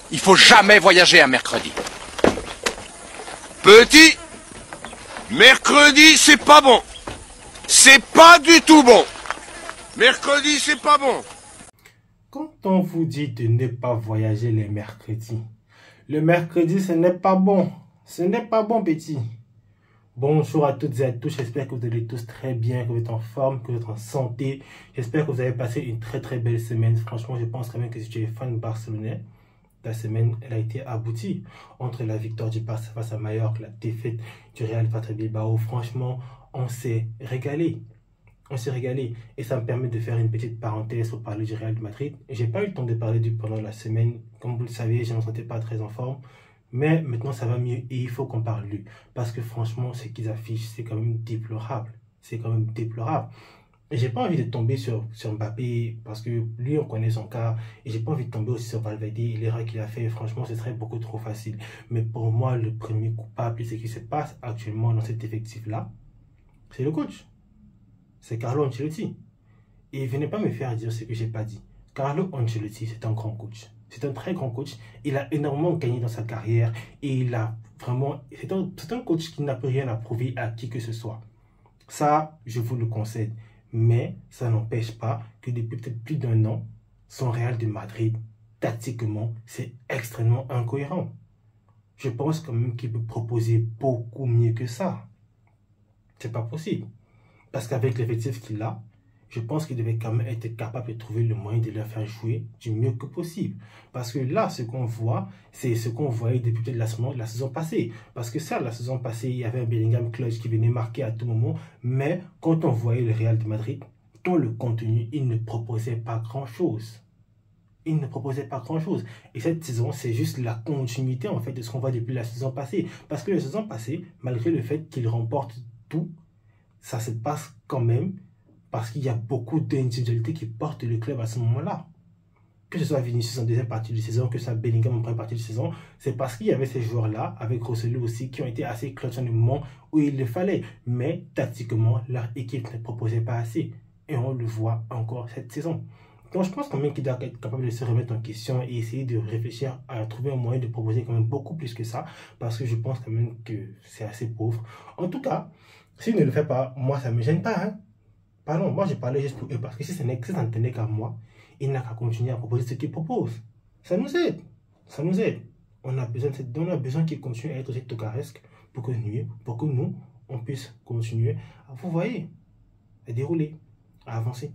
Il faut jamais voyager un mercredi. Petit, mercredi, c'est pas bon. C'est pas du tout bon. Mercredi, c'est pas bon. Quand on vous dit de ne pas voyager les mercredis, le mercredi, ce n'est pas bon. Ce n'est pas bon, petit. Bonjour à toutes et à tous, j'espère que vous allez tous très bien, que vous êtes en forme, que vous êtes en santé. J'espère que vous avez passé une très belle semaine. Franchement, je pense quand même que si tu es fan barcelonais, ta semaine, elle a été aboutie. Entre la victoire du Barça face à Mallorca, la défaite du Real face à Bilbao, franchement, on s'est régalé. On s'est régalé. Et ça me permet de faire une petite parenthèse pour parler du Real de Madrid. J'ai pas eu le temps de parler pendant la semaine. Comme vous le savez, je ne me sentais pas très en forme. Mais maintenant, ça va mieux et il faut qu'on parle de lui. Parce que franchement, ce qu'ils affichent, c'est quand même déplorable. C'est quand même déplorable. Et j'ai pas envie de tomber sur Mbappé parce que lui, on connaît son cas. Et j'ai pas envie de tomber aussi sur Valverde. L'erreur qu'il a fait, franchement, ce serait beaucoup trop facile. Mais pour moi, le premier coupable de ce qui se passe actuellement dans cet effectif-là, c'est le coach. C'est Carlo Ancelotti. Et venez pas me faire dire ce que j'ai pas dit. Carlo Ancelotti, c'est un grand coach. C'est un très grand coach. Il a énormément gagné dans sa carrière. Et il a vraiment... C'est un coach qui n'a plus rien à prouver à qui que ce soit. Ça, je vous le concède. Mais ça n'empêche pas que depuis peut-être plus d'un an, son Real de Madrid, tactiquement, c'est extrêmement incohérent. Je pense quand même qu'il peut proposer beaucoup mieux que ça. C'est pas possible. Parce qu'avec l'effectif qu'il a, je pense qu'il devait quand même être capable de trouver le moyen de leur faire jouer du mieux que possible. Parce que là, ce qu'on voit, c'est ce qu'on voyait depuis peut-être la saison passée. Parce que ça, la saison passée, il y avait un Bellingham clutch qui venait marquer à tout moment. Mais quand on voyait le Real de Madrid, dans le contenu, il ne proposait pas grand-chose. Il ne proposait pas grand-chose. Et cette saison, c'est juste la continuité en fait de ce qu'on voit depuis la saison passée. Parce que la saison passée, malgré le fait qu'il remporte tout, ça se passe quand même parce qu'il y a beaucoup d'individualités qui portent le club à ce moment-là. Que ce soit Vinicius en deuxième partie de saison, que ce soit Bellingham en première partie de saison, c'est parce qu'il y avait ces joueurs-là, avec Rosselló aussi, qui ont été assez clutch dans le moment où il le fallait. Mais tactiquement, leur équipe ne proposait pas assez. Et on le voit encore cette saison. Donc je pense quand même qu'il doit être capable de se remettre en question et essayer de réfléchir à trouver un moyen de proposer quand même beaucoup plus que ça. Parce que je pense quand même que c'est assez pauvre. En tout cas, s'il ne le fait pas, moi ça ne me gêne pas. Hein. Pardon, moi je parlais juste pour eux parce que si ça ne tenait qu'à moi, il n'a qu'à continuer à proposer ce qu'il propose. Ça nous aide. Ça nous aide. On a besoin qu'il continue à être aussi tocaresque pour que nous, on puisse continuer à, vous voyez, à dérouler, à avancer.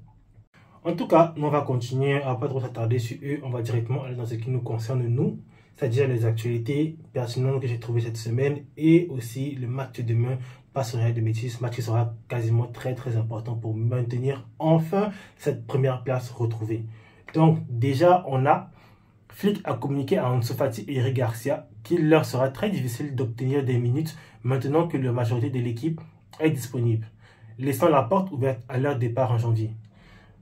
En tout cas, nous on va continuer à ne pas trop s'attarder sur eux. On va directement aller dans ce qui nous concerne nous, c'est-à-dire les actualités pertinentes que j'ai trouvées cette semaine et aussi le match de demain face au Real de Betis, match qui sera quasiment très important pour maintenir enfin cette première place retrouvée. Donc déjà, Flick a communiqué à Ansu Fati et Eric Garcia qu'il leur sera très difficile d'obtenir des minutes maintenant que la majorité de l'équipe est disponible, laissant la porte ouverte à leur départ en janvier.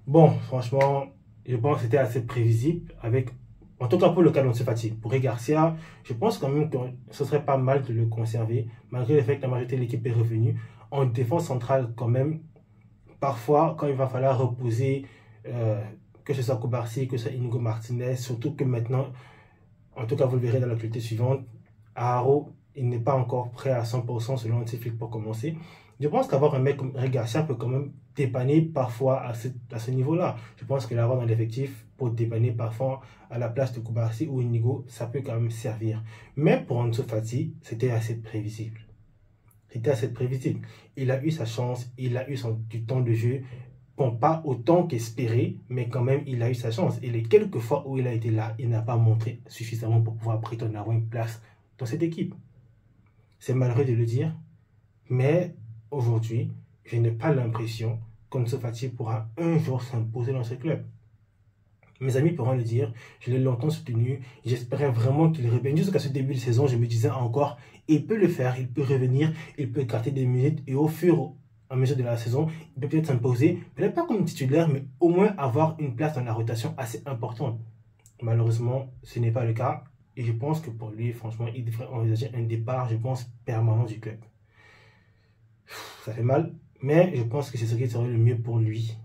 Bon, franchement, je pense que c'était assez prévisible en tout cas pour le cas d'Ansu Fati. Pour Eric Garcia, je pense quand même que ce serait pas mal de le conserver, malgré le fait que la majorité de l'équipe est revenue. En défense centrale, quand même, parfois, quand il va falloir reposer, que ce soit Kobarsi, que ce soit Inigo Martinez, surtout que maintenant, en tout cas vous le verrez dans l'actualité suivante, Haro, il n'est pas encore prêt à 100% selon Flick pour commencer. Je pense qu'avoir un mec comme Eric Garcia peut quand même dépanner parfois à ce niveau-là. Je pense que l'avoir dans l'effectif pour dépanner parfois à la place de Kobarsi ou Inigo, ça peut quand même servir. Mais pour Ansu Fati, c'était assez prévisible. C'était assez prévisible. Il a eu sa chance, il a eu du temps de jeu. Bon, pas autant qu'espéré, mais quand même, il a eu sa chance. Et les quelques fois où il a été là, il n'a pas montré suffisamment pour pouvoir prétendre avoir une place dans cette équipe. C'est malheureux de le dire, mais aujourd'hui, je n'ai pas l'impression qu'Ansu Fati pourra un jour s'imposer dans ce club. Mes amis pourront le dire, je l'ai longtemps soutenu, j'espérais vraiment qu'il revienne. Jusqu'à ce début de saison, je me disais encore, il peut le faire, il peut revenir, il peut gratter des minutes et au fur et à mesure de la saison, il peut peut-être s'imposer, peut-être pas comme titulaire, mais au moins avoir une place dans la rotation assez importante. Malheureusement, ce n'est pas le cas et je pense que pour lui, franchement, il devrait envisager un départ, je pense, permanent du club. Ça fait mal, mais je pense que c'est ce qui serait le mieux pour lui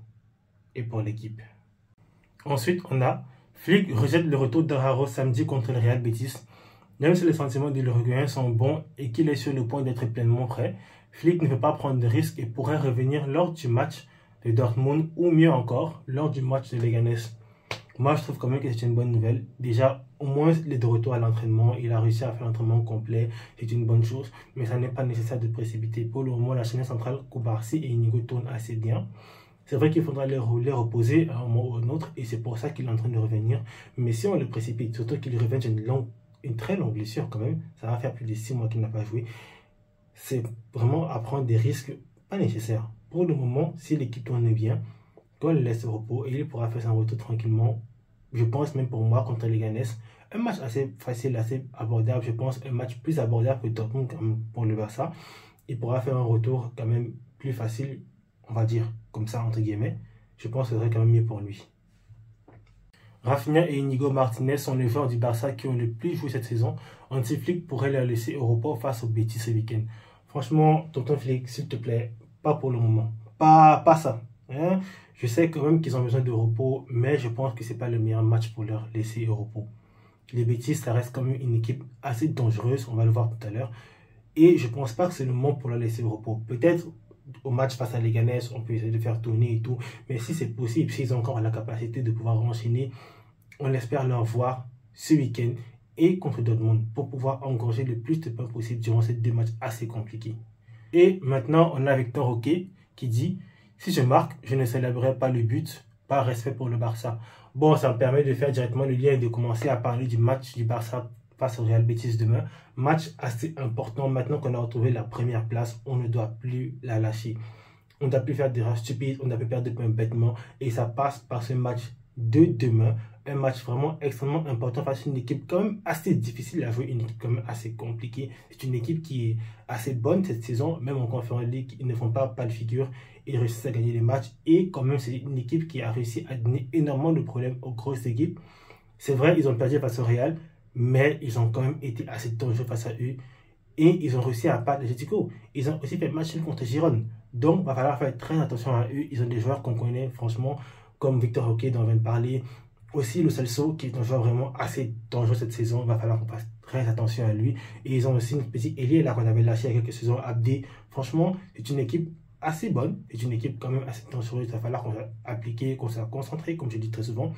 et pour l'équipe. Ensuite, on a Flick rejette le retour d'Araujo samedi contre le Real Betis. Même si les sentiments de l'Uruguayen sont bons et qu'il est sur le point d'être pleinement prêt, Flick ne peut pas prendre de risques et pourrait revenir lors du match de Dortmund ou mieux encore, lors du match de Leganés. Moi, je trouve quand même que c'est une bonne nouvelle. Déjà, au moins, il est de retour à l'entraînement. Il a réussi à faire l'entraînement complet. C'est une bonne chose. Mais ça n'est pas nécessaire de précipiter. Pour le moment, la chaîne centrale, Cubarsí et Inigo tournent assez bien. C'est vrai qu'il faudra les reposer à un moment ou à un autre. Et c'est pour ça qu'il est en train de revenir. Mais si on le précipite, surtout qu'il revient une très longue blessure quand même. Ça va faire plus de 6 mois qu'il n'a pas joué. C'est vraiment à prendre des risques pas nécessaires. Pour le moment, si l'équipe tourne bien, qu'on le laisse au repos et il pourra faire son retour tranquillement. Je pense même pour moi contre les Leganés, un match assez facile, assez abordable. Je pense un match plus abordable que Dortmund pour le Barça. Il pourra faire un retour quand même plus facile, on va dire comme ça entre guillemets. Je pense que ce serait quand même mieux pour lui. Rafinha et Inigo Martinez sont les joueurs du Barça qui ont le plus joué cette saison. Hansi Flick pourrait les laisser au repos face au Betis ce week-end. Franchement, tonton Flick, s'il te plaît, pas pour le moment. Pas ça. Hein? Je sais quand même qu'ils ont besoin de repos, mais je pense que ce n'est pas le meilleur match pour leur laisser au repos. Les Betis, ça reste quand même une équipe assez dangereuse, on va le voir tout à l'heure. Et je ne pense pas que c'est le moment pour leur laisser au repos. Peut-être au match face à Leganés, on peut essayer de faire tourner et tout. Mais si c'est possible, s'ils ont encore la capacité de pouvoir enchaîner, on espère leur voir ce week-end et contre Dortmund pour pouvoir engorger le plus de points possible durant ces 2 matchs assez compliqués. Et maintenant, on a Victor Roque qui dit « Si je marque, je ne célébrerai pas le but, par respect pour le Barça. » Bon, ça me permet de faire directement le lien et de commencer à parler du match du Barça face au Real Betis demain. Match assez important. Maintenant qu'on a retrouvé la première place, on ne doit plus la lâcher. On ne doit plus faire des erreurs stupides, on ne doit plus perdre de points bêtement. Et ça passe par ce match de demain. Un match vraiment extrêmement important face à une équipe quand même assez difficile à jouer, une équipe quand même assez compliquée. C'est une équipe qui est assez bonne cette saison, même en Conference League, ils ne font pas de figure, ils réussissent à gagner les matchs. Et quand même, c'est une équipe qui a réussi à donner énormément de problèmes aux grosses équipes. C'est vrai, ils ont perdu face au Real, mais ils ont quand même été assez dangereux face à eux. Et ils ont réussi à battre les Atletico. Ils ont aussi fait match contre Girone. Donc, il va falloir faire très attention à eux. Ils ont des joueurs qu'on connaît, franchement, comme Victor Roque, dont on vient de parler. Aussi, Lo Celso, qui est un joueur vraiment assez dangereux cette saison. Il va falloir qu'on fasse très attention à lui. Et ils ont aussi une petite ailier là qu'on avait lâché il y a quelques saisons, Abdé. Franchement, c'est une équipe assez bonne. C'est une équipe quand même assez dangereuse. Il va falloir qu'on soit appliqué, qu'on soit concentré, comme je dis très souvent.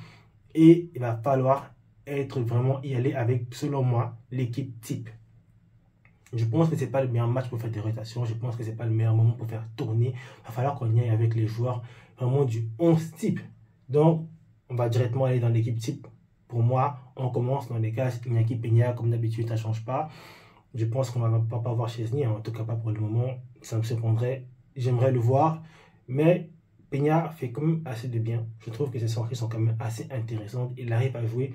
Et il va falloir être vraiment y aller avec, selon moi, l'équipe type. Je pense que ce n'est pas le meilleur match pour faire des rotations. Je pense que ce n'est pas le meilleur moment pour faire tourner. Il va falloir qu'on y aille avec les joueurs vraiment du 11 type. Donc, on va directement aller dans l'équipe type. Pour moi, on commence dans les cas Iñaki Peña, comme d'habitude, ça ne change pas. Je pense qu'on ne va pas voir Chesney, en tout cas pas pour le moment. Ça me surprendrait. J'aimerais le voir. Mais Peña fait quand même assez de bien. Je trouve que ses sorties sont quand même assez intéressantes. Il arrive à jouer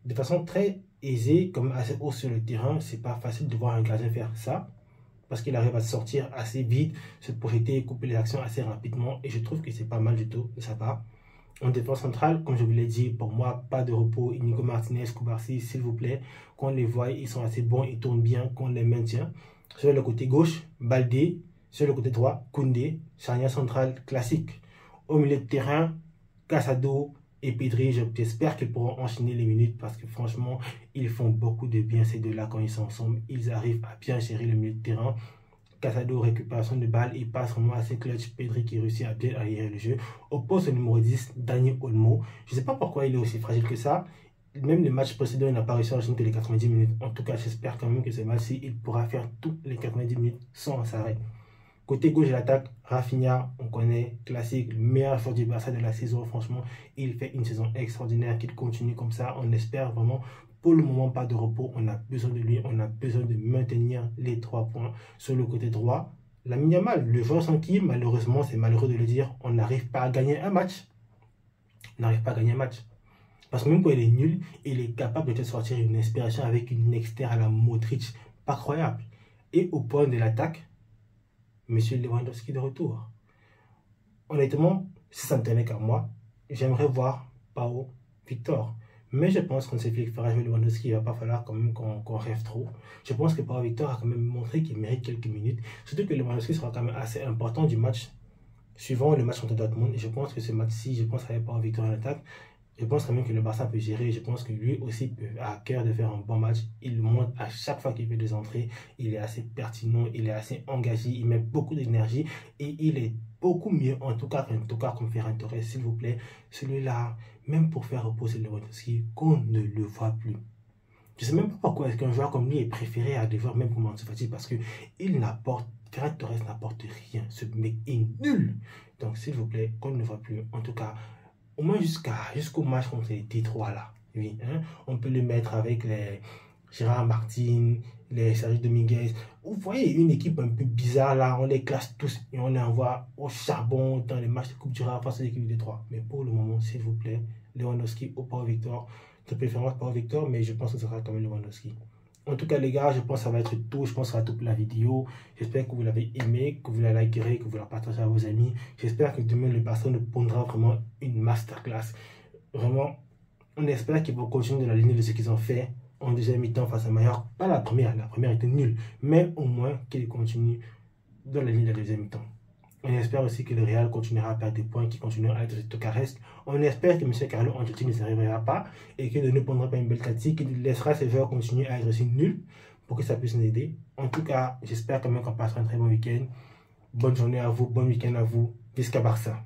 de façon très aisée, comme assez haut sur le terrain. C'est pas facile de voir un gardien faire ça. Parce qu'il arrive à sortir assez vite, se projeter, couper les actions assez rapidement. Et je trouve que c'est pas mal du tout de sa part. En défense centrale, comme je vous l'ai dit, pour moi, pas de repos. Inigo Martinez, Cubarsí, s'il vous plaît, qu'on les voit, ils sont assez bons, ils tournent bien, qu'on les maintient. Sur le côté gauche, Baldé. Sur le côté droit, Koundé. Charnière centrale classique. Au milieu de terrain, Casado et Pedri. J'espère qu'ils pourront enchaîner les minutes parce que franchement, ils font beaucoup de bien ces deux-là quand ils sont ensemble. Ils arrivent à bien gérer le milieu de terrain. Casado, récupération de balles, il passe vraiment assez clutch. Pedri qui réussit à bien aérer le jeu. Au poste numéro 10, Dani Olmo. Je ne sais pas pourquoi il est aussi fragile que ça. Même le match précédent, il n'a pas réussi à enchaîner les 90 minutes. En tout cas, j'espère quand même que ce match-ci, il pourra faire tous les 90 minutes sans arrêt. Côté gauche de l'attaque, Rafinha, on connaît, classique, le meilleur joueur du Barça de la saison. Franchement, il fait une saison extraordinaire, qu'il continue comme ça. On espère vraiment. Pour le moment, pas de repos. On a besoin de lui. On a besoin de maintenir les 3 points. Sur le côté droit, Lamine Yamal, le joueur sans qui, malheureusement, c'est malheureux de le dire, on n'arrive pas à gagner un match. On n'arrive pas à gagner un match. Parce que même quand il est nul, il est capable de te sortir une inspiration avec une externe à la Modric. Pas croyable. Et au point de l'attaque, Monsieur Lewandowski de retour. Honnêtement, si ça ne tenait qu'à moi, j'aimerais voir Pau Victor. Mais je pense qu'on sait qu'il fera jouer Lewandowski, il ne va pas falloir quand même qu'on rêve trop. Je pense que Pau Victor a quand même montré qu'il mérite quelques minutes. Surtout que Lewandowski sera quand même assez important du match suivant, le match contre Dortmund. Et je pense que ce match-ci, je pense avec Pau Victor en attaque, Je pense quand même que le Barça peut gérer. Je pense que lui aussi a à cœur de faire un bon match. Il le montre à chaque fois qu'il fait des entrées. Il est assez pertinent, il est assez engagé, il met beaucoup d'énergie et il est beaucoup mieux, en tout cas, comme Ferran Torres, s'il vous plaît. Celui-là, même pour faire reposer Lewandowski, qu'on ne le voit plus. Je ne sais même pas pourquoi est-ce qu'un joueur comme lui est préféré à des joueurs même comme Ansu Fati, parce que Ferran Torres n'apporte rien. Ce mec est nul. Donc, s'il vous plaît, qu'on ne le voit plus. En tout cas, au moins jusqu'au match contre les T3 là. Oui, hein? On peut le mettre avec les Gérard Martin, les Sergio Dominguez. Vous voyez une équipe un peu bizarre là, on les classe tous et on les envoie au charbon dans les matchs de Coupe du Roi face à l'équipe des T3. Mais pour le moment, s'il vous plaît, Lewandowski au Pau Victor. De préférence Pau Victor, mais je pense que ce sera quand même Lewandowski. En tout cas, les gars, je pense que ça va être tout. Je pense que ça va tout pour la vidéo. J'espère que vous l'avez aimé, que vous la likerez, que vous la partagerez à vos amis. J'espère que demain, le Barça nous pondra vraiment une masterclass. Vraiment, on espère qu'ils vont continuer de la lignée de ce qu'ils ont fait en deuxième mi-temps face à Mallorca. Pas la première était nulle. Mais au moins qu'ils continuent dans la ligne de la deuxième mi-temps. On espère aussi que le Real continuera à perdre des points, qu'il continuera à être tocareste. On espère que M. Carlo Ancelotti ne s'arrivera pas et qu'il ne nous prendra pas une belle tactique, qu'il laissera ses joueurs continuer à être aussi nuls pour que ça puisse nous aider. En tout cas, j'espère quand même qu'on passera un très bon week-end. Bonne journée à vous, bon week-end à vous. Visca Barça.